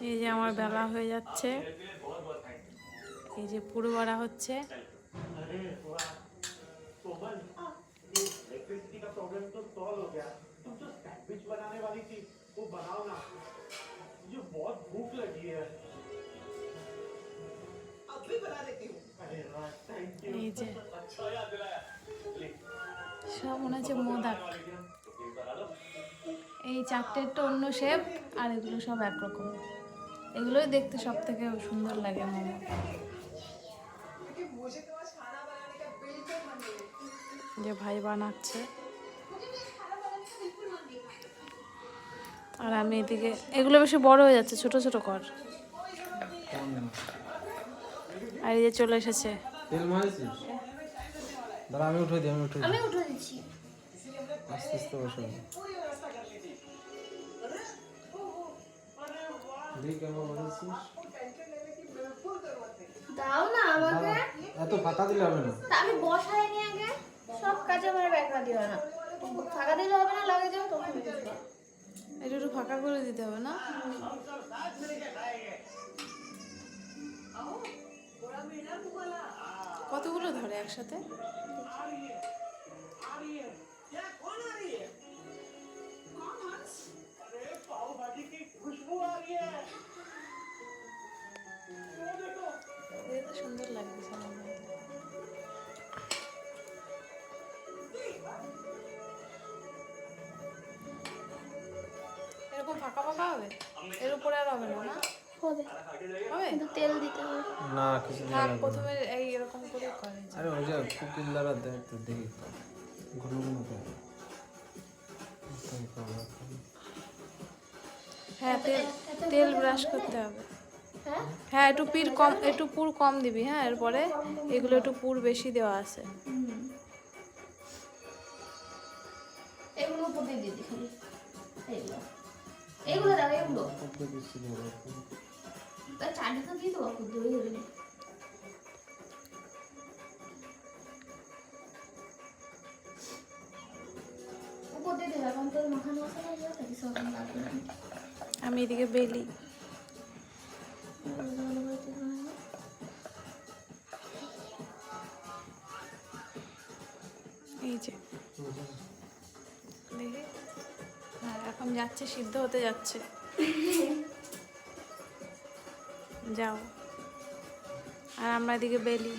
এই যে আমার বেলা হয়ে যাচ্ছে, এই যে পুরো বড়া হচ্ছে। এই যে সব মনে হচ্ছে মোদক। এই চারটেরটা অন্য শেপ, আর এগুলো সব একরকম। এগুলোই দেখতে সব থেকে সুন্দর লাগে মোমো। যে ভাই বানাচ্ছে, আর আমি এদিকে, এগুলো বেশি বড় হয়ে যাচ্ছে, ছোট ছোট কর। আর এই যে চলে এসেছে। তেল মারছিস? দাঁড়া আমি উঠে দিই, আমি উঠে দিচ্ছি। আস্তে আস্তে বসো। দেখ কেমন বানাচ্ছিস। দাও না আমাকে। এত ফাঁকা দিলে হবে না। আমি বসাইনি আগে, সব কাজে আমার ব্যাকা দিও না। ফাঁকা দিলে হবে না, লাগে যাও তখন বুঝবা। এটা একটু ফাঁকা করে দিতে হবে না? কতগুলো ধরে একসাথে? সুন্দর লাগছে। এরকম ফাঁকা ফাঁকা হবে, এর উপরে আর হবে না? না হবে, হবে, কিন্তু তেল দিতে হবে না কিছু থাক, প্রথমে এই এরকম করে করে। আরে ওই যে কুকিং দ্বারা দেখ তো দেখি ঘুরু ঘুরু করে। হ্যাঁ, তেল ব্রাশ করতে হবে। হ্যাঁ হ্যাঁ, একটু পির কম, একটু পুর কম দিবি। হ্যাঁ, এরপরে এগুলো একটু পুর বেশি দেওয়া আছে। এগুলো উপর দিয়ে দিদি খালি, এইগুলো এইগুলো দাও, এগুলো তার চাটনিটা দিয়ে দেবো, খুব দই হবে না। উপর দিয়ে দিলাম, কারণ তোর মাখানো মশলা দিয়ে তাকে সব লাগবে না। আমি এদিকে বেলি। এই যে দেখি, হ্যাঁ এখন যাচ্ছে, সিদ্ধ হতে যাচ্ছে। যাও, আর আমরা এদিকে বেলি।